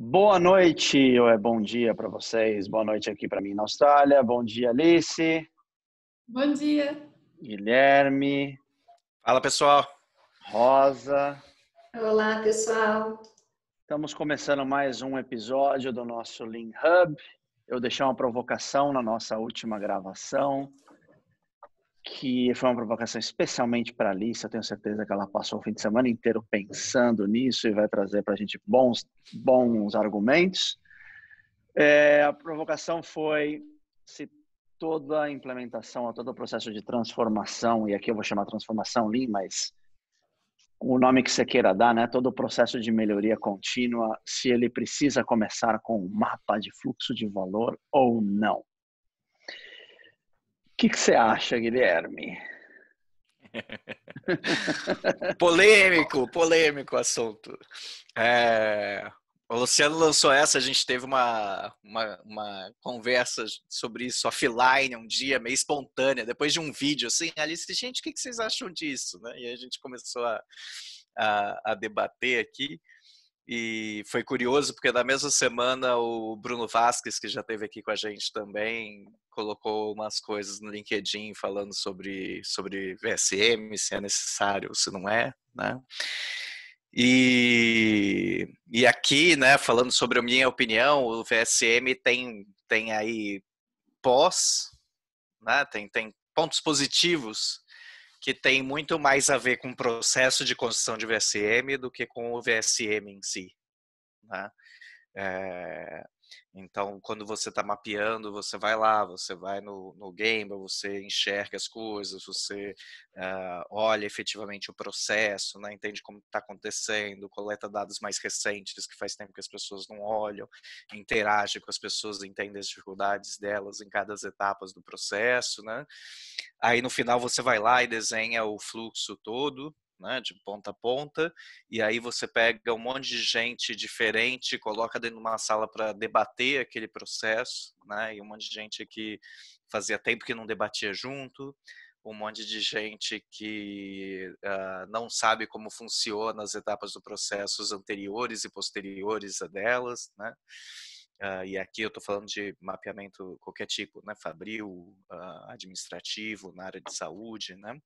Boa noite, ou bom dia para vocês. Boa noite aqui para mim na Austrália. Bom dia, Alice, Bom dia. Guilherme, Fala, pessoal. Rosa. Olá, pessoal. Estamos começando mais um episódio do nosso Lean Hub. Eu deixei uma provocação na nossa última gravação, que foi uma provocação especialmente para a Alice. Eu tenho certeza que ela passou o fim de semana inteiro pensando nisso e vai trazer para a gente bons argumentos. A provocação foi se toda a implementação, todo o processo de transformação, e aqui eu vou chamar transformação Lean, mas o nome que você queira dar, né? Todo o processo de melhoria contínua, se ele precisa começar com um mapa de fluxo de valor ou não. O que você acha, Guilherme? Polêmico assunto. O Luciano lançou essa, a gente teve uma conversa sobre isso offline um dia, meio espontânea, depois de um vídeo, assim, Alice, gente, o que vocês acham disso? Né? E a gente começou a debater aqui, e foi curioso, porque na mesma semana o Bruno Vasquez, que já esteve aqui com a gente também, colocou umas coisas no LinkedIn falando sobre VSM, se é necessário ou se não é, né? E aqui, né, falando sobre a minha opinião, o VSM tem aí né, tem pontos positivos que tem muito mais a ver com o processo de construção de VSM do que com o VSM em si, né? Então, quando você está mapeando, você vai lá, você vai no Game, você enxerga as coisas, você olha efetivamente o processo, né? Entende como está acontecendo, coleta dados mais recentes que faz tempo que as pessoas não olham, interage com as pessoas, entende as dificuldades delas em cada etapa do processo, né? Aí no final você vai lá e desenha o fluxo todo, né, de ponta a ponta, e aí você pega um monte de gente diferente, coloca dentro de uma sala para debater aquele processo, né, e um monte de gente que fazia tempo que não debatia junto, um monte de gente que não sabe como funciona as etapas do processo anteriores e posteriores a delas, né? E aqui eu estou falando de mapeamento qualquer tipo, né? Fabril, administrativo, na área de saúde, né?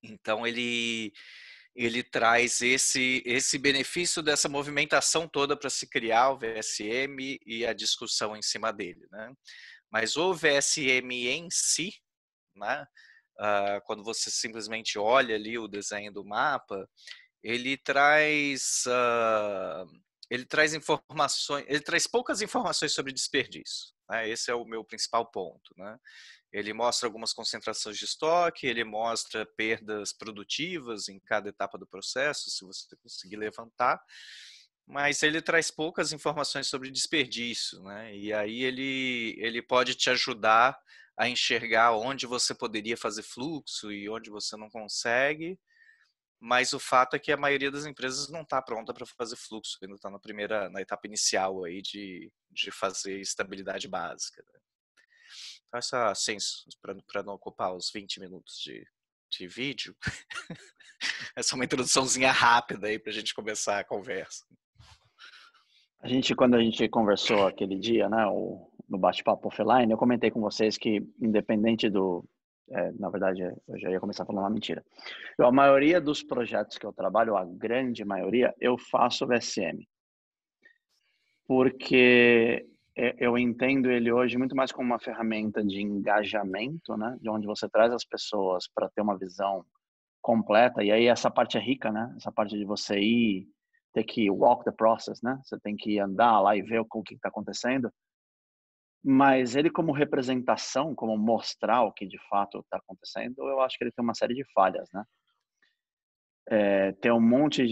Então ele traz esse benefício dessa movimentação toda para se criar o VSM e a discussão em cima dele, né? Mas o VSM em si, né? Quando você simplesmente olha ali o desenho do mapa, ele traz informações, ele traz poucas informações sobre desperdício, né? Esse é o meu principal ponto, né? Ele mostra algumas concentrações de estoque, ele mostra perdas produtivas em cada etapa do processo, se você conseguir levantar, mas ele traz poucas informações sobre desperdício, né? E aí ele pode te ajudar a enxergar onde você poderia fazer fluxo e onde você não consegue, mas o fato é que a maioria das empresas não está pronta para fazer fluxo, ainda está na etapa inicial aí de fazer estabilidade básica, né? Então, para não ocupar os 20 minutos de vídeo, essa é uma introduçãozinha rápida aí para a gente começar a conversa. Quando a gente conversou aquele dia, né, no bate-papo offline, eu comentei com vocês que, independente na verdade, eu já ia começar falando uma mentira. A maioria dos projetos que eu trabalho, a grande maioria, eu faço VSM. Porque eu entendo ele hoje muito mais como uma ferramenta de engajamento, né, de onde você traz as pessoas para ter uma visão completa. E aí essa parte é rica, né? Essa parte de você ter que walk the process, né? Você tem que andar lá e ver o que está acontecendo. Mas ele como representação, como mostrar o que de fato está acontecendo, eu acho que ele tem uma série de falhas, né? Tem um monte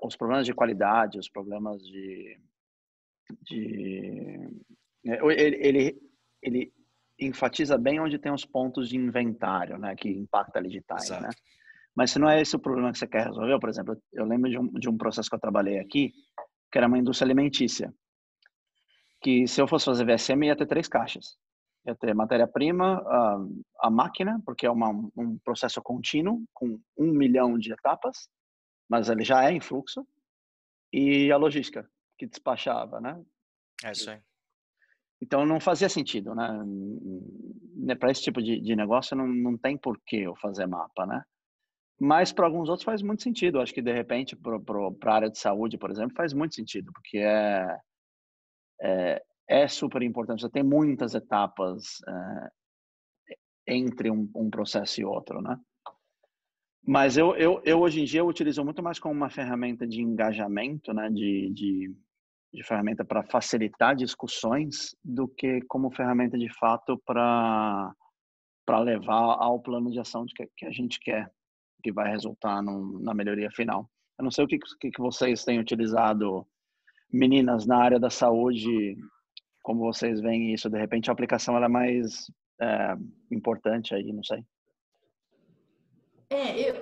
os problemas de qualidade, os problemas ele enfatiza bem onde tem os pontos de inventário, né? Que impacta ali de time, né? Exato. Mas se não é esse o problema que você quer resolver, por exemplo, eu lembro de um processo que eu trabalhei aqui, que era uma indústria alimentícia, que se eu fosse fazer VSM ia ter 3 caixas. Ia ter matéria-prima, a máquina, porque é um processo contínuo, com 1 milhão de etapas, mas ele já é em fluxo, e a logística, que despachava, né? É isso aí. Então não fazia sentido, né? Para esse tipo de negócio não tem por que eu fazer mapa, né? Mas para alguns outros faz muito sentido. Eu acho que de repente para a área de saúde, por exemplo, faz muito sentido, porque é super importante. Você tem muitas etapas entre um processo e outro, né? Mas eu hoje em dia eu utilizo muito mais como uma ferramenta de engajamento, né? De ferramenta para facilitar discussões do que como ferramenta de fato para levar ao plano de ação que a gente quer, que vai resultar na melhoria final. Eu não sei o que vocês têm utilizado, meninas, na área da saúde, como vocês veem isso. De repente a aplicação ela é mais importante aí, não sei.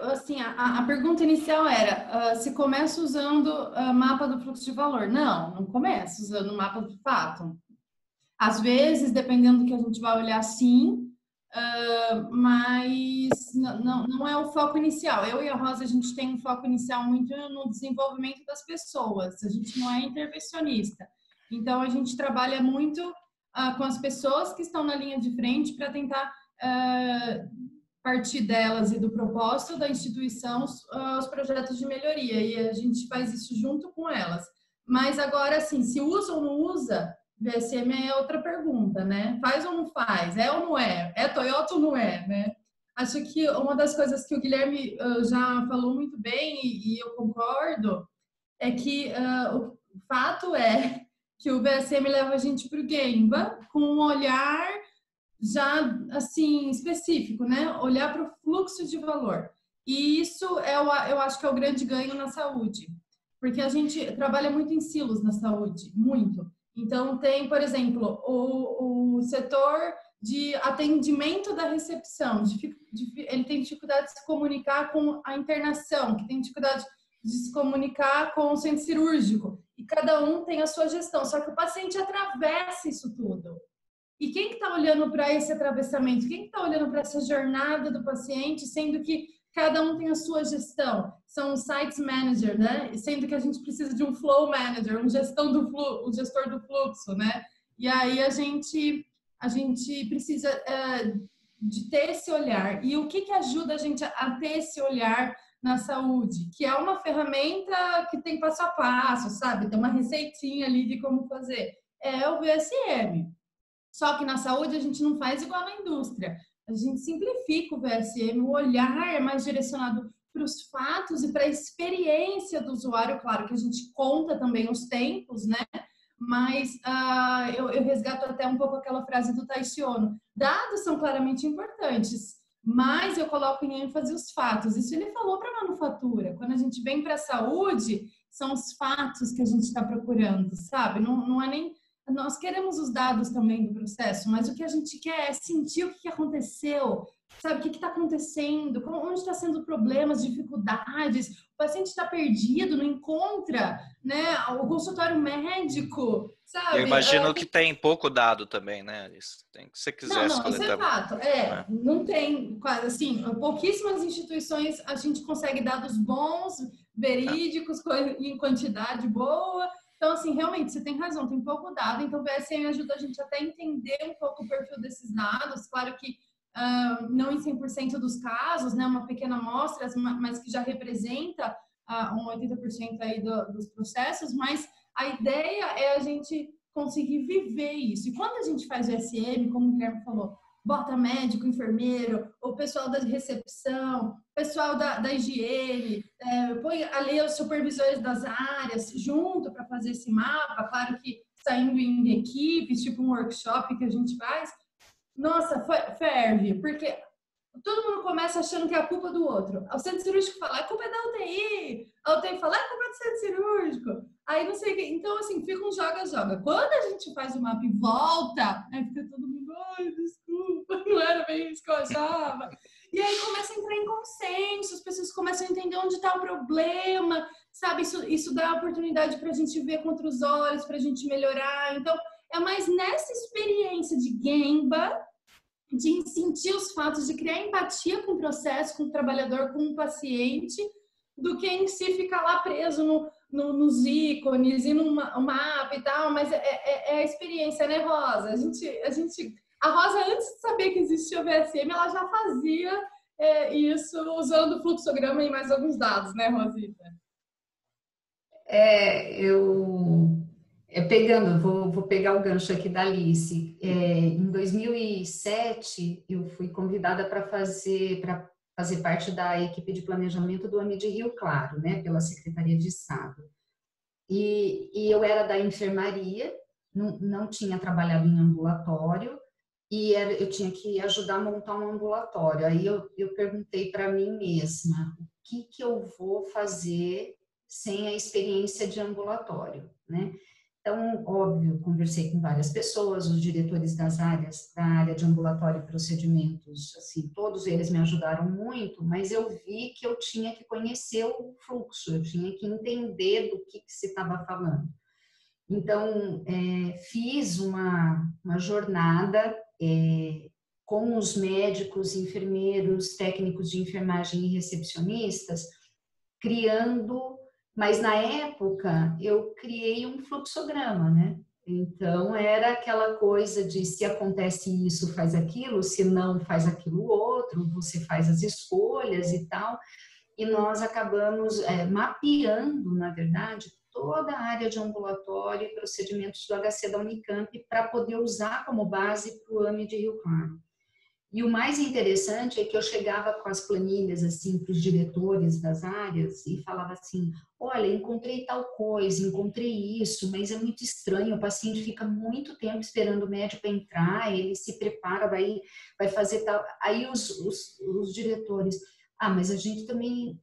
Assim, a pergunta inicial era se começa usando mapa do fluxo de valor. Não começa usando o mapa do fato. Às vezes, dependendo do que a gente vai olhar, sim, mas não é o foco inicial. Eu e a Rosa, a gente tem um foco inicial muito no desenvolvimento das pessoas. A gente não é intervencionista. Então, a gente trabalha muito com as pessoas que estão na linha de frente para tentar partir delas e do propósito da instituição os projetos de melhoria. E a gente faz isso junto com elas. Mas agora, assim, se usa ou não usa... VSM é outra pergunta, né? Faz ou não faz? É ou não é? É Toyota ou não é, né? Acho que uma das coisas que o Guilherme já falou muito bem, e eu concordo, é que o fato é que o VSM leva a gente para o Gemba com um olhar já, assim, específico, né? Olhar para o fluxo de valor. E isso eu acho que é o grande ganho na saúde. Porque a gente trabalha muito em silos na saúde, muito. Então, tem, por exemplo, o setor de atendimento da recepção. Ele tem dificuldade de se comunicar com a internação, que tem dificuldade de se comunicar com o centro cirúrgico. E cada um tem a sua gestão. Só que o paciente atravessa isso tudo. E quem que está olhando para esse atravessamento? Quem que está olhando para essa jornada do paciente, sendo que cada um tem a sua gestão? São os sites manager, né? Sendo que a gente precisa de um flow manager, um gestor do fluxo, né? E aí a gente precisa de ter esse olhar. E o que ajuda a gente a ter esse olhar na saúde? Que é uma ferramenta que tem passo a passo, sabe? Tem uma receitinha ali de como fazer. É o VSM. Só que na saúde a gente não faz igual na indústria. A gente simplifica o VSM, o olhar é mais direcionado para os fatos e para a experiência do usuário. Claro que a gente conta também os tempos, né? Mas eu resgato até um pouco aquela frase do Taishono. Dados são claramente importantes, mas eu coloco em ênfase os fatos. Isso ele falou para a manufatura. Quando a gente vem para a saúde, são os fatos que a gente está procurando, sabe? Não é nem... Nós queremos os dados também do processo, mas o que a gente quer é sentir o que aconteceu, sabe? O que está acontecendo, onde está sendo problemas, dificuldades, o paciente está perdido, não encontra, né, o consultório médico, sabe? Eu imagino que tem pouco dado também, né, Alice? Tem que você quiser Não, isso é fato. Não tem, quase assim, pouquíssimas instituições a gente consegue dados bons, verídicos, em quantidade boa. Então, assim, realmente, você tem razão, tem pouco dado, então o VSM ajuda a gente até a entender um pouco o perfil desses dados, claro que não em 100% dos casos, né, uma pequena amostra, mas que já representa um 80% aí dos processos, mas a ideia é a gente conseguir viver isso. E quando a gente faz VSM, como o Guilherme falou, bota médico, enfermeiro, o pessoal da recepção, pessoal da higiene, põe ali os supervisores das áreas junto para fazer esse mapa, claro que saindo em equipes, tipo um workshop que a gente faz. Nossa, ferve, porque todo mundo começa achando que é a culpa do outro. O centro cirúrgico fala, a culpa é da UTI. A UTI fala, a culpa é do centro cirúrgico. Aí não sei o que. Então, assim, fica um joga-joga. Quando a gente faz o mapa e volta, aí fica todo mundo, ai, desculpa, não era bem isso que eu achava. E aí começa a entrar em consenso, as pessoas começam a entender onde está o problema, sabe? Isso dá oportunidade para a gente ver com outros olhos, para a gente melhorar. Então, é mais nessa experiência de Gemba, de sentir os fatos, de criar empatia com o processo, com o trabalhador, com o paciente, do que em si ficar lá preso nos ícones e no mapa e tal, mas é a experiência, né, Rosa? A Rosa, antes de saber que existia o VSM, ela já fazia isso usando o fluxograma e mais alguns dados, né, Rosita? Vou pegar o gancho aqui da Alice. Em 2007, eu fui convidada para fazer parte da equipe de planejamento do AMI de Rio Claro, né, pela Secretaria de Estado. E eu era da enfermaria, não tinha trabalhado em ambulatório, e eu tinha que ajudar a montar um ambulatório. Aí eu perguntei para mim mesma, o que eu vou fazer sem a experiência de ambulatório, né? Então, óbvio, conversei com várias pessoas, os diretores da área de ambulatório e procedimentos, assim, todos eles me ajudaram muito, mas eu vi que eu tinha que conhecer o fluxo, eu tinha que entender do que se estava falando. Então, fiz uma jornada com os médicos, enfermeiros, técnicos de enfermagem e recepcionistas, mas na época eu criei um fluxograma, né? Então, era aquela coisa de se acontece isso, faz aquilo, se não, faz aquilo outro, você faz as escolhas e tal. E nós acabamos mapeando, na verdade, toda a área de ambulatório e procedimentos do HC da Unicamp para poder usar como base para o AMI de Rio Claro. E o mais interessante é que eu chegava com as planilhas assim para os diretores das áreas e falava assim, olha, encontrei tal coisa, encontrei isso, mas é muito estranho, o paciente fica muito tempo esperando o médico entrar, ele se prepara, vai fazer tal... Aí os diretores, mas a gente também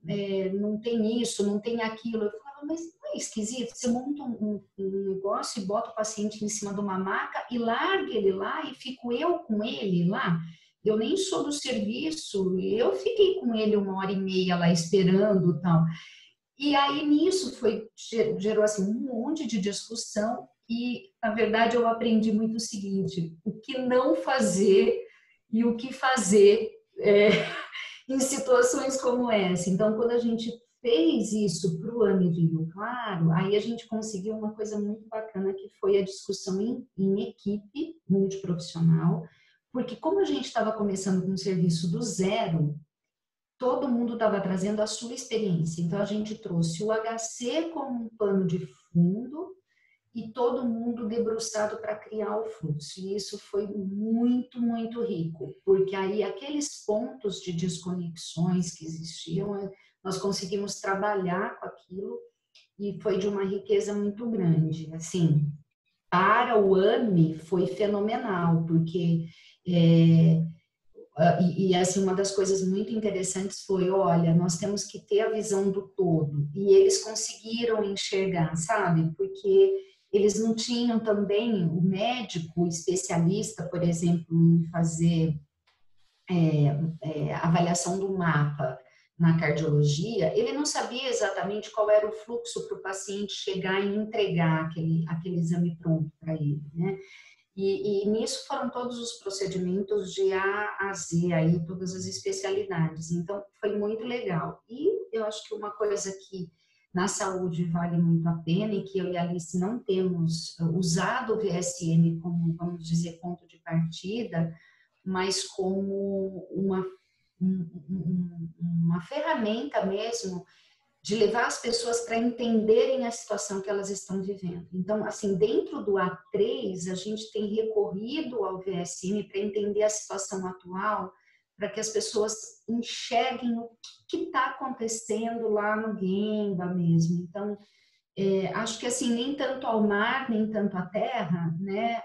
não tem isso, não tem aquilo. Eu falava, mas não é esquisito? Você monta um negócio e bota o paciente em cima de uma maca e larga ele lá e fico eu com ele lá. Eu nem sou do serviço, eu fiquei com ele 1h30 lá esperando e tal. E aí nisso gerou assim, um monte de discussão e, na verdade, eu aprendi muito o seguinte, o que não fazer e o que fazer em situações como essa. Então, quando a gente fez isso para o AMI de Rio Claro, aí a gente conseguiu uma coisa muito bacana, que foi a discussão em equipe multiprofissional, porque como a gente estava começando com um serviço do zero, todo mundo estava trazendo a sua experiência. Então, a gente trouxe o HC como um pano de fundo e todo mundo debruçado para criar o fluxo. E isso foi muito, muito rico, porque aí aqueles pontos de desconexões que existiam, nós conseguimos trabalhar com aquilo e foi de uma riqueza muito grande. Assim, para o AMI foi fenomenal, porque assim, uma das coisas muito interessantes foi, olha, nós temos que ter a visão do todo, e eles conseguiram enxergar, sabe? Porque eles não tinham também o médico especialista, por exemplo, em fazer avaliação do mapa na cardiologia, ele não sabia exatamente qual era o fluxo para o paciente chegar e entregar aquele exame pronto para ele, né? E nisso foram todos os procedimentos de A a Z, aí, todas as especialidades. Então, foi muito legal. E eu acho que uma coisa que na saúde vale muito a pena e que eu e a Alice não temos usado o VSM como, vamos dizer, ponto de partida, mas como uma ferramenta mesmo de levar as pessoas para entenderem a situação que elas estão vivendo. Então, assim, dentro do A3, a gente tem recorrido ao VSM para entender a situação atual, para que as pessoas enxerguem o que está acontecendo lá no Gemba mesmo. Então, acho que assim, nem tanto ao mar, nem tanto à terra, né?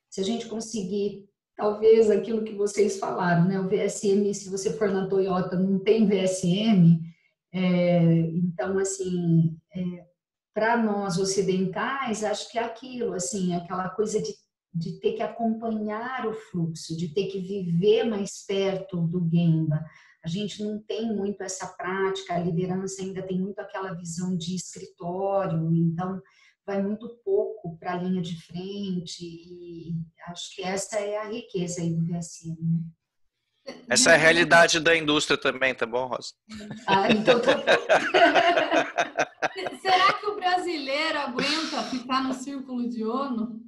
Se a gente conseguir, talvez aquilo que vocês falaram, né? O VSM, se você for na Toyota, não tem VSM. Então, assim, para nós ocidentais, acho que é aquilo, assim, aquela coisa de ter que acompanhar o fluxo, de ter que viver mais perto do Gemba. A gente não tem muito essa prática, a liderança ainda tem muito aquela visão de escritório, então vai muito pouco para a linha de frente, e acho que essa é a riqueza aí do VSM, né? Essa é a realidade da indústria também, tá bom, Rosa? Então tá bom. Será que o brasileiro aguenta ficar no círculo de ONU?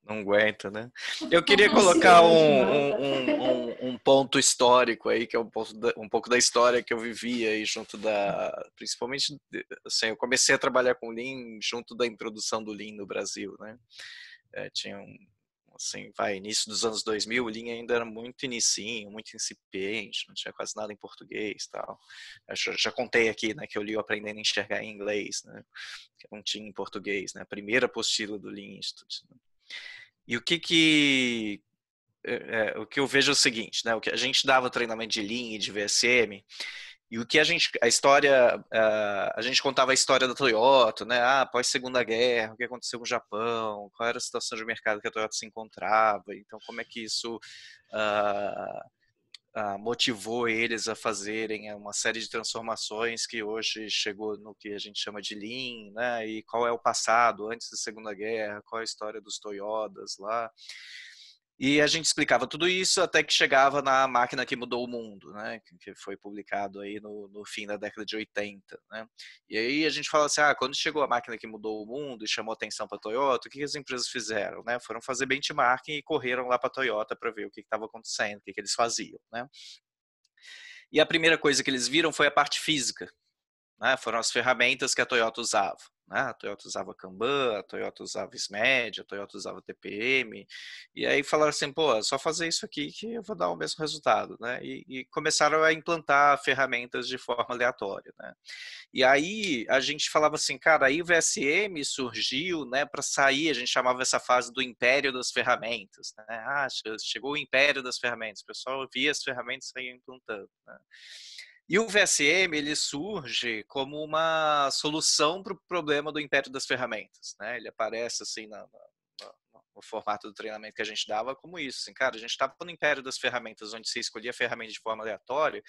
Não aguenta, né? Eu queria Não sei, colocar um ponto histórico aí, que é um pouco da história que eu vivi aí junto principalmente, assim, eu comecei a trabalhar com Lean junto da introdução do Lean no Brasil, né? Tinha assim, início dos anos 2000, o Lean ainda era muito inicinho, muito incipiente, não tinha quase nada em português e tal. Eu já contei aqui, né, que eu li o Aprendendo a Enxergar em Inglês, né? Que não tinha em português, né? A primeira apostila do Lean Institute, né? E o que eu vejo é o seguinte, né? O que a gente dava treinamento de Lean e de VSM, e o que a gente contava a história da Toyota, né? Após a Segunda Guerra, o que aconteceu com o Japão, qual era a situação de mercado que a Toyota se encontrava, então como é que isso motivou eles a fazerem uma série de transformações que hoje chegou no que a gente chama de Lean, né? E qual é o passado antes da Segunda Guerra, qual é a história dos Toyotas lá. E a gente explicava tudo isso até que chegava na Máquina que Mudou o Mundo, né? Que foi publicado aí no fim da década de 80, né? E aí a gente fala assim, quando chegou a Máquina que Mudou o Mundo e chamou atenção para a Toyota, o que as empresas fizeram, né? Foram fazer benchmarking e correram lá para a Toyota para ver o que estava acontecendo, o que eles faziam, né? E a primeira coisa que eles viram foi a parte física, né? Foram as ferramentas que a Toyota usava. Né? A Toyota usava Kanban, a Toyota usava SMED, a Toyota usava TPM, e aí falaram assim, pô, é só fazer isso aqui que eu vou dar o mesmo resultado, né? E começaram a implantar ferramentas de forma aleatória, né? E aí a gente falava assim, cara, aí o VSM surgiu, né, para sair, a gente chamava essa fase do império das ferramentas, né? Chegou o império das ferramentas, o pessoal via as ferramentas e ia implantando, né? E o VSM, ele surge como uma solução para o problema do império das ferramentas, né? Ele aparece assim no formato do treinamento que a gente dava como isso, assim, cara, a gente estava no império das ferramentas, onde você escolhia a ferramenta de forma aleatória,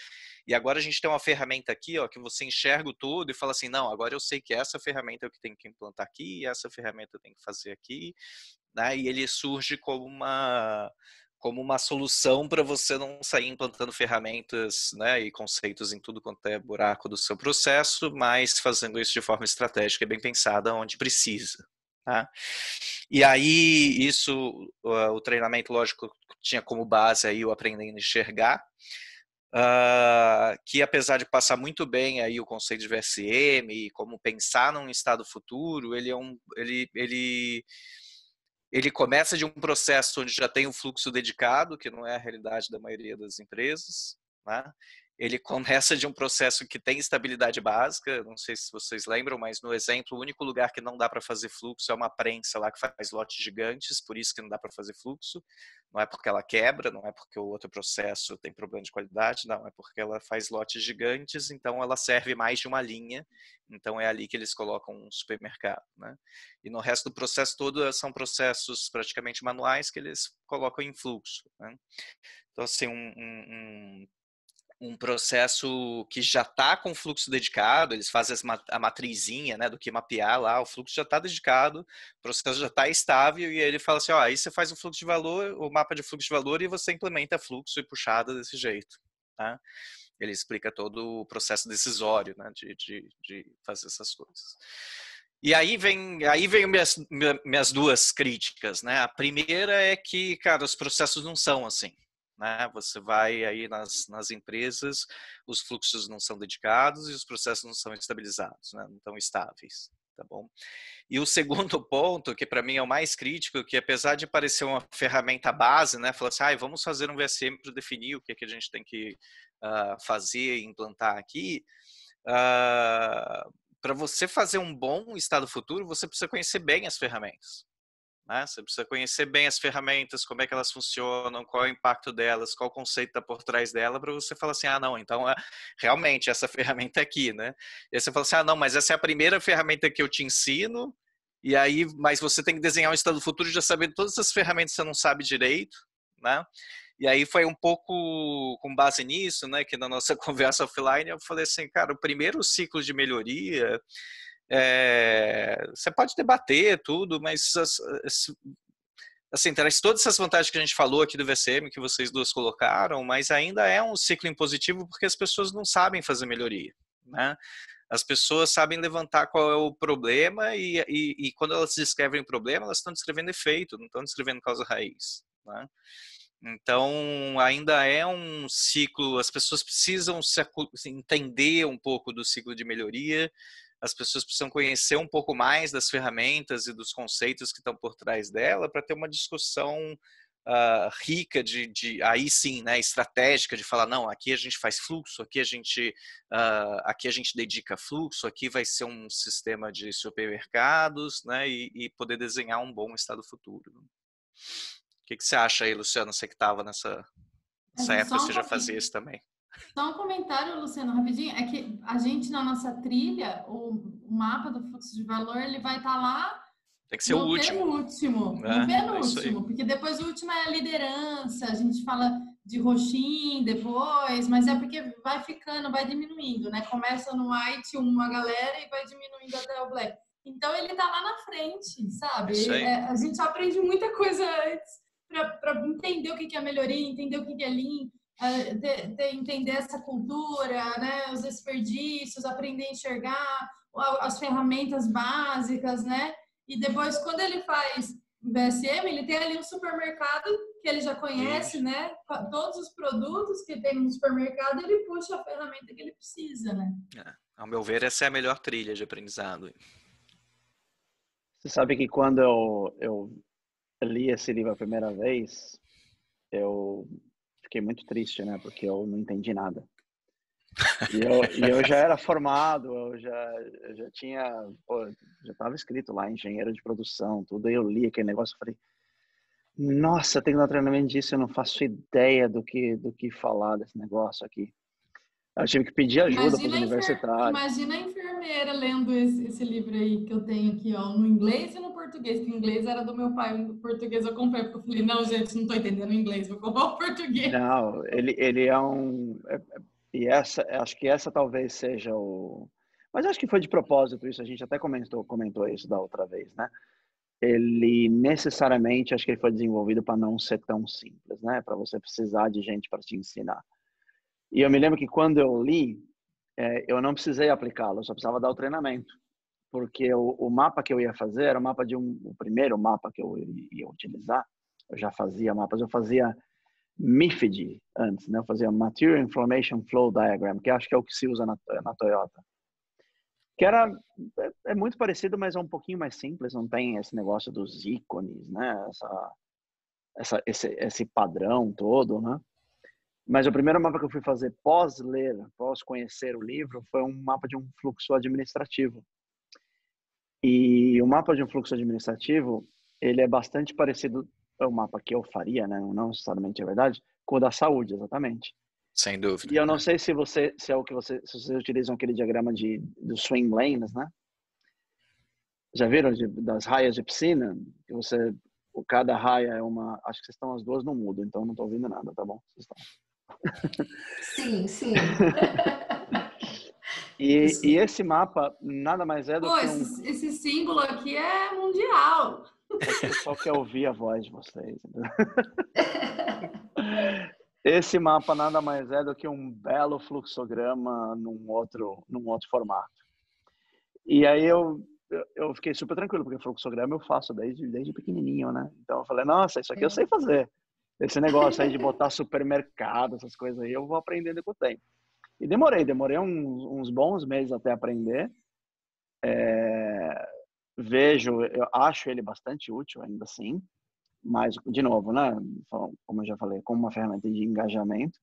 e agora a gente tem uma ferramenta aqui, ó, que você enxerga tudo e fala assim, não, agora eu sei que essa ferramenta é o que tem que implantar aqui, e essa ferramenta eu tenho que fazer aqui, né? E ele surge como uma solução para você não sair implantando ferramentas, né, e conceitos em tudo quanto é buraco do seu processo, mas fazendo isso de forma estratégica e bem pensada onde precisa. Tá? E aí, o treinamento, lógico, tinha como base aí o Aprendendo a Enxergar, que apesar de passar muito bem aí o conceito de VSM e como pensar num estado futuro, ele começa de um processo onde já tem um fluxo dedicado, que não é a realidade da maioria das empresas, né? Ele começa de um processo que tem estabilidade básica, não sei se vocês lembram, mas no exemplo, o único lugar que não dá para fazer fluxo é uma prensa lá que faz lotes gigantes, por isso que não dá para fazer fluxo, não é porque ela quebra, não é porque o outro processo tem problema de qualidade, não, é porque ela faz lotes gigantes, então ela serve mais de uma linha, então é ali que eles colocam um supermercado, né? E no resto do processo todo são processos praticamente manuais que eles colocam em fluxo, né? Então, assim, um processo que já está com fluxo dedicado, eles fazem a matrizinha, né, do que mapear lá, o fluxo já está dedicado, o processo já está estável, e aí ele fala assim, aí você faz o fluxo de valor, o mapa de fluxo de valor, e você implementa fluxo e puxada desse jeito, tá? Ele explica todo o processo decisório, né, de fazer essas coisas. E aí vem minhas duas críticas, né? A primeira é que, cara, os processos não são assim, né? Você vai aí nas empresas, os fluxos não são dedicados e os processos não são estabilizados, né? Não estão estáveis, tá bom? E o segundo ponto, que para mim é o mais crítico, que apesar de parecer uma ferramenta base, né? Falar assim, vamos fazer um VSM para definir o que a gente tem que fazer e implantar aqui, para você fazer um bom estado futuro, você precisa conhecer bem as ferramentas, né? Você precisa conhecer bem as ferramentas, como é que elas funcionam, qual é o impacto delas, qual o conceito está por trás dela, para você falar assim, não, então realmente essa ferramenta é aqui, né? E aí você fala assim, não, mas essa é a primeira ferramenta que eu te ensino, e aí, mas você tem que desenhar um estado futuro já sabendo todas as ferramentas que você não sabe direito, né? E aí foi um pouco com base nisso, né, que na nossa conversa offline eu falei assim, cara, o primeiro ciclo de melhoria, você pode debater tudo, mas assim, traz todas essas vantagens que a gente falou aqui do VCM, que vocês duas colocaram, mas ainda é um ciclo impositivo porque as pessoas não sabem fazer melhoria, né? As pessoas sabem levantar qual é o problema e quando elas descrevem o problema, elas estão descrevendo efeito, não estão descrevendo causa raiz, né? Então, ainda é um ciclo, as pessoas precisam entender um pouco do ciclo de melhoria, as pessoas precisam conhecer um pouco mais das ferramentas e dos conceitos que estão por trás dela para ter uma discussão rica aí sim, né, estratégica, de falar, não, aqui a gente faz fluxo, aqui a gente dedica fluxo, aqui vai ser um sistema de supermercados, né, e poder desenhar um bom estado futuro. O que você acha aí, Luciano? Você que estava nessa época, você já fazia isso também. Só um comentário, Luciano, rapidinho. É que a gente, na nossa trilha, o mapa do fluxo de valor, ele vai estar lá tem que ser o último. No penúltimo, porque depois o último é a liderança, a gente fala de roxinho depois, mas é porque vai ficando, vai diminuindo, né? Começa no white uma galera e vai diminuindo até o black. Então ele tá lá na frente, sabe? A gente aprende muita coisa antes para entender o que é melhoria, entender o que é lean, entender essa cultura, né? Os desperdícios, aprender a enxergar as ferramentas básicas, né? E depois, quando ele faz VSM, ele tem ali um supermercado que ele já conhece, né? Todos os produtos que tem no supermercado, ele puxa a ferramenta que ele precisa, né? Ao meu ver, essa é a melhor trilha de aprendizado. Você sabe que quando eu li esse livro a primeira vez, eu fiquei muito triste, né? Porque eu não entendi nada. E eu já era formado, eu já tinha, já estava escrito lá, engenheiro de produção, tudo. Aí eu li aquele negócio e falei, nossa, tem que dar treinamento disso, eu não faço ideia do que falar desse negócio aqui. Eu tive que pedir ajuda para os universitários. Imagina a enfermeira lendo esse livro aí que eu tenho aqui, ó, no inglês e no português, que o inglês era do meu pai, o português eu comprei, porque eu falei, não, gente, não estou entendendo o inglês, vou comprar o português. Não, ele é um... E acho que essa talvez seja o... Mas acho que foi de propósito isso, a gente até comentou isso da outra vez, né? Ele necessariamente, acho que ele foi desenvolvido para não ser tão simples, né? Para você precisar de gente para te ensinar. E eu me lembro que quando eu li, eu não precisei aplicá-lo, eu só precisava dar o treinamento. Porque o mapa que eu ia fazer era o mapa o primeiro mapa que eu ia utilizar. Eu já fazia mapas, eu fazia MIFID antes, né? Eu fazia Material Information Flow Diagram, que acho que é o que se usa na Toyota. Que é muito parecido, mas é um pouquinho mais simples, não tem esse negócio dos ícones, né? Esse padrão todo, né? Mas o primeiro mapa que eu fui fazer pós conhecer o livro, foi um mapa de um fluxo administrativo. E o mapa de um fluxo administrativo, ele é bastante parecido ao mapa que eu faria, né? Não necessariamente é verdade, com o da saúde, exatamente. Sem dúvida. E eu não sei se vocês utilizam aquele diagrama dos swim lanes, né? Já viram das raias de piscina? Que cada raia é uma... Acho que vocês estão as duas no mudo, então não estou ouvindo nada, tá bom? Vocês estão. Sim. E esse mapa nada mais é do que esse símbolo aqui é mundial. O pessoal quer ouvir a voz de vocês. Esse mapa nada mais é do que um belo fluxograma num outro formato. E aí eu fiquei super tranquilo, porque fluxograma eu faço desde pequenininho, né? Então eu falei, nossa, isso aqui eu sei fazer. Esse negócio aí de botar supermercado, essas coisas aí, eu vou aprendendo com o tempo. E demorei uns bons meses até aprender. Eu acho ele bastante útil ainda assim, mas, de novo, né, como eu já falei, como uma ferramenta de engajamento,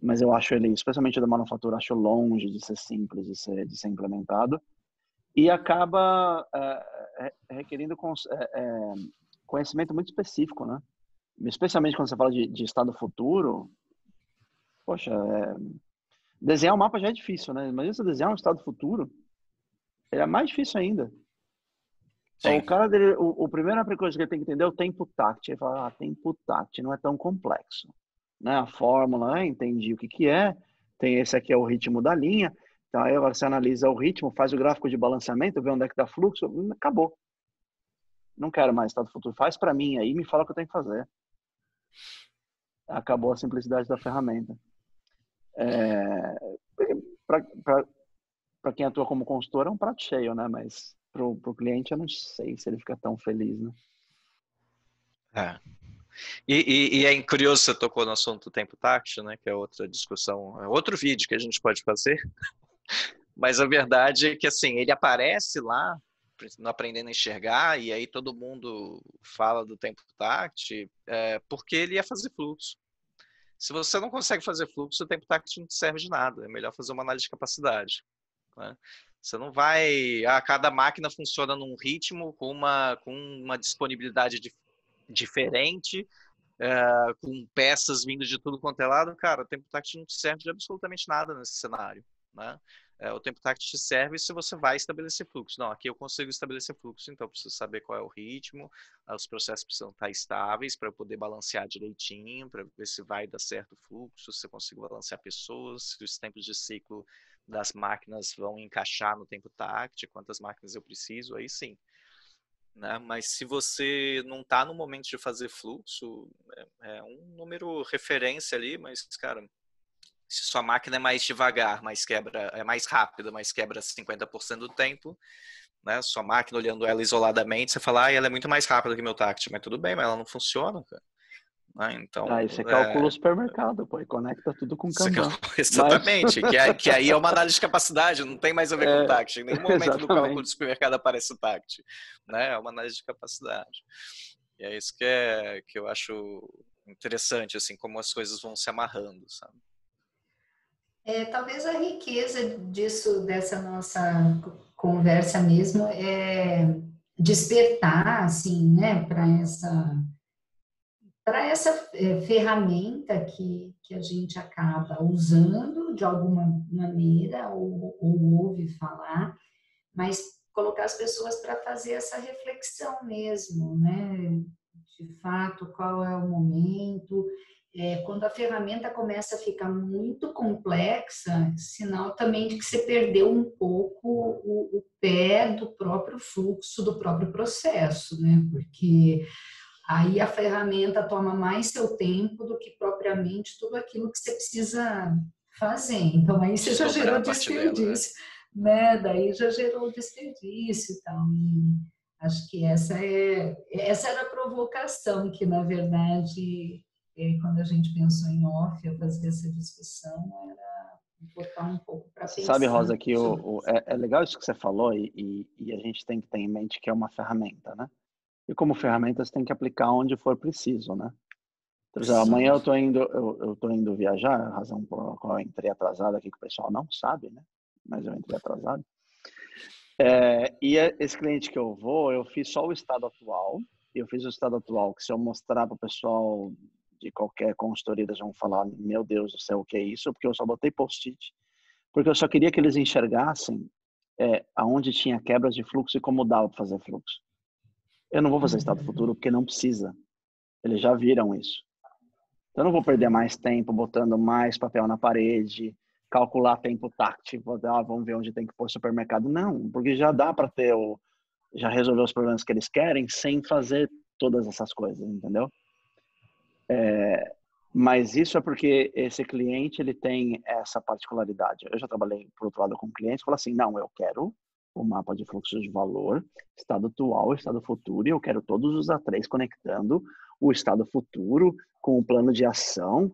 mas eu acho ele, especialmente da manufatura, acho longe de ser simples de ser implementado, e acaba requerindo conhecimento muito específico, né? Especialmente quando você fala de estado futuro. Poxa, desenhar um mapa já é difícil, né? Mas se desenhar um estado futuro, é mais difícil ainda. Então, o cara dele, a primeira coisa que ele tem que entender é o tempo tact. Ele fala, tempo tact não é tão complexo, né? A fórmula, entendi o que é. Tem esse aqui é o ritmo da linha. Então, aí agora você analisa o ritmo, faz o gráfico de balanceamento, vê onde é que dá fluxo, acabou. não quero mais estado futuro, faz para mim aí, me fala o que eu tenho que fazer. Acabou a simplicidade da ferramenta. Para quem atua como consultor é um prato cheio, né? Mas pro cliente eu não sei se ele fica tão feliz, né? E é curioso, você tocou no assunto do tempo táctil, né? Que é outra discussão, é outro vídeo que a gente pode fazer. Mas a verdade é que, assim, ele aparece lá no Aprendendo a Enxergar, e aí todo mundo fala do tempo táctil, porque ele ia fazer fluxo. Se você não consegue fazer fluxo, o tempo táctil não te serve de nada. É melhor fazer uma análise de capacidade, né? Você não vai... cada máquina funciona num ritmo com uma disponibilidade diferente, com peças vindo de tudo quanto é lado. Cara, o tempo táctil não te serve de absolutamente nada nesse cenário, né? O tempo táctil te serve se você vai estabelecer fluxo. Não, aqui eu consigo estabelecer fluxo, então eu preciso saber qual é o ritmo, os processos precisam estar estáveis para eu poder balancear direitinho, para ver se vai dar certo o fluxo, se eu consigo balancear pessoas, se os tempos de ciclo das máquinas vão encaixar no tempo táctil, quantas máquinas eu preciso, aí sim. Né? Mas se você não está no momento de fazer fluxo, é um número referência ali, mas, cara, se sua máquina é mais devagar, é mais rápida, mas quebra 50% do tempo, né? Sua máquina, olhando ela isoladamente, você fala, ela é muito mais rápida que meu táctil, mas tudo bem, mas ela não funciona, cara. Então, aí você calcula o supermercado, pô, e conecta tudo com Kanban. Exatamente, que aí é uma análise de capacidade, não tem mais a ver com o táctil. Em nenhum momento do cálculo do supermercado aparece o táctil, né? É uma análise de capacidade. E é isso que eu acho interessante, assim, como as coisas vão se amarrando, sabe? Talvez a riqueza dessa nossa conversa mesmo é despertar, assim, né, para essa ferramenta que a gente acaba usando de alguma maneira ou ouve falar, mas colocar as pessoas para fazer essa reflexão mesmo, né? De fato, qual é o momento. Quando a ferramenta começa a ficar muito complexa, sinal também de que você perdeu um pouco o pé do próprio fluxo, do próprio processo, né? Porque aí a ferramenta toma mais seu tempo do que propriamente tudo aquilo que você precisa fazer. Então, aí você já gerou desperdício, né? Daí já gerou desperdício e tal. E acho que essa era a provocação, que na verdade, quando a gente pensou em off, a fazer essa discussão, era botar um pouco para pensar. Sabe, Rosa, que é legal isso que você falou e a gente tem que ter em mente que é uma ferramenta, né? E como ferramenta você tem que aplicar onde for preciso, né? Então, amanhã eu tô indo viajar, a razão por qual eu entrei atrasado aqui, que o pessoal não sabe, né? Mas eu entrei atrasado. Esse cliente que eu fiz só o estado atual. Eu fiz o estado atual, que se eu mostrar para o pessoal de qualquer consultoria, eles vão falar, meu Deus do céu, o que é isso? Porque eu só botei post-it. Porque eu só queria que eles enxergassem aonde tinha quebras de fluxo e como dava para fazer fluxo. Eu não vou fazer estado futuro porque não precisa. Eles já viram isso. Então, eu não vou perder mais tempo botando mais papel na parede, calcular tempo táctil, vamos ver onde tem que pôr supermercado. Não, porque já dá para já resolver os problemas que eles querem sem fazer todas essas coisas, entendeu? Mas isso é porque esse cliente, ele tem essa particularidade. Eu já trabalhei, por outro lado, com clientes que falam assim, não, eu quero o mapa de fluxo de valor, estado atual, estado futuro, e eu quero todos os A3 conectando o estado futuro com o plano de ação.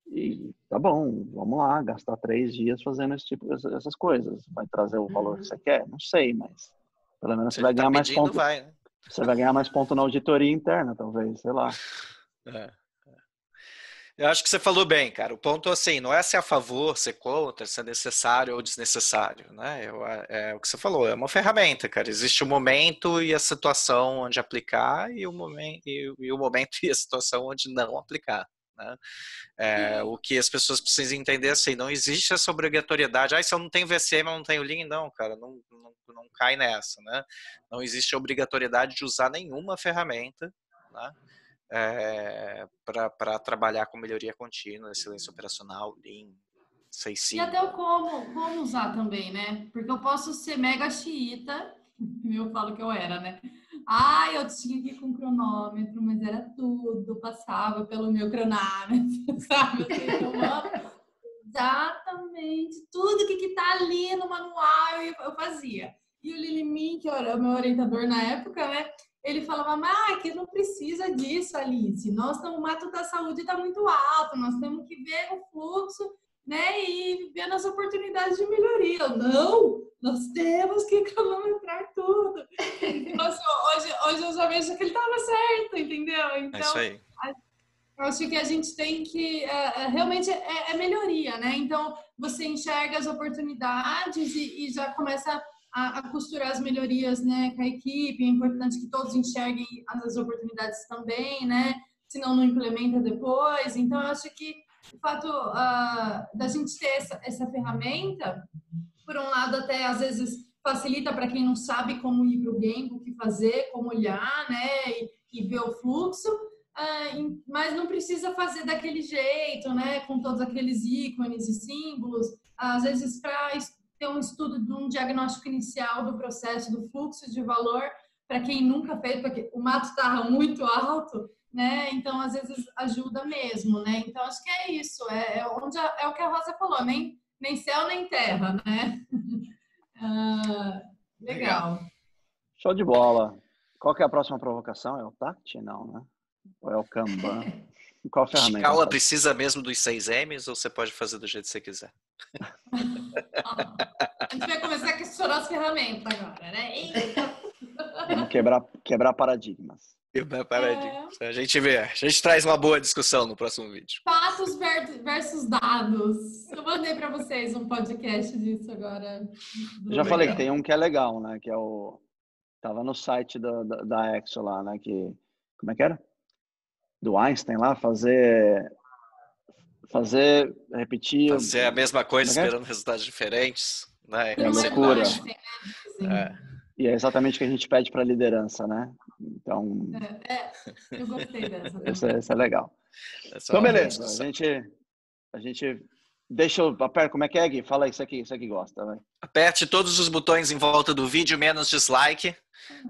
E tá bom, vamos lá, gastar 3 dias fazendo essas coisas. Vai trazer o valor que você quer? Não sei, mas pelo menos você vai ganhar mais ponto. Né? Você vai ganhar mais ponto na auditoria interna, talvez, sei lá. Eu acho que você falou bem, cara. O ponto, assim, não é ser a favor, ser contra, se é necessário ou desnecessário, né? É o que você falou, é uma ferramenta, cara. Existe o momento e a situação onde aplicar e o momento e a situação onde não aplicar, né? O que as pessoas precisam entender, assim, não existe essa obrigatoriedade. Se eu não tenho VCM, eu não tenho Lean, não, cara, não cai nessa, né? Não existe a obrigatoriedade de usar nenhuma ferramenta, né? Para trabalhar com melhoria contínua, excelência operacional, Lean, Six Sigma. E até o como usar também, né? Porque eu posso ser mega xiita, eu falo que eu era, né? Ai, eu tinha que ir com cronômetro, mas era tudo, passava pelo meu cronômetro, sabe? Assim, tomando exatamente tudo que tá ali no manual eu fazia. E o Lilimin, que era o meu orientador na época, né? Ele falava, mas que não precisa disso, Alice. O mato da saúde está muito alto, nós temos que ver o fluxo, né? E ver as oportunidades de melhoria. Não, nós temos que cronometrar tudo. Então, assim, hoje eu já vejo que ele estava certo, entendeu? Então, é isso aí. Eu acho que a gente tem que realmente é melhoria, né? Então você enxerga as oportunidades e já começa a costurar as melhorias, né, com a equipe. É importante que todos enxerguem as oportunidades também, né? Senão não implementa depois. Então eu acho que o fato da gente ter essa ferramenta, por um lado até às vezes facilita para quem não sabe como ir para o game, o que fazer, como olhar, né, e ver o fluxo. Mas não precisa fazer daquele jeito, né? Com todos aqueles ícones e símbolos. Às vezes, para ter um estudo de um diagnóstico inicial do processo, do fluxo de valor, para quem nunca fez, porque o mato estava muito alto, né? Então, às vezes, ajuda mesmo, né? Então, acho que é isso. É o que a Rosa falou, nem céu nem terra, né? Legal. Show de bola. Qual que é a próxima provocação? É o TACT? Não, né? Ou é o Kanban? Qual ferramenta? Scala precisa mesmo dos 6 M's ou você pode fazer do jeito que você quiser? A gente vai começar a questionar as ferramentas agora, né? Vamos quebrar paradigmas. Quebrar paradigmas. A gente vê. A gente traz uma boa discussão no próximo vídeo. Fatos versus dados. Eu mandei para vocês um podcast disso agora. Eu já falei que tem um que é legal, né? Que é o... Tava no site da Exo lá, né? Que... Como é que era? Do Einstein lá, repetir... Fazer a mesma coisa esperando resultados diferentes. Né? É loucura. E é exatamente o que a gente pede para a liderança, né? Então... eu gostei dessa. Essa é legal. Então, beleza. A gente deixa eu... Como é que é, Gui? Fala isso aqui gosta, vai. Aperte todos os botões em volta do vídeo, menos dislike.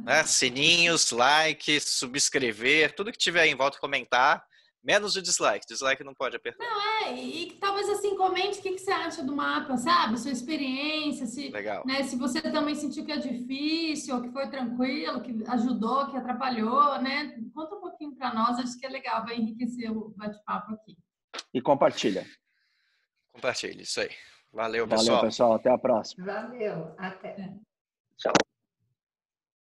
Né? Sininhos, like, subscrever, tudo que tiver aí em volta, comentar. Menos o dislike. Dislike não pode apertar. Não, e talvez assim, comente o que você acha do mapa, sabe? Sua experiência, Legal. Né, se você também sentiu que é difícil, que foi tranquilo, que ajudou, que atrapalhou, né? Conta um pouquinho para nós, acho que é legal, vai enriquecer o bate-papo aqui. E compartilha. Compartilhe, isso aí. Valeu, pessoal. Valeu, pessoal. Até a próxima. Valeu. Até. Tchau.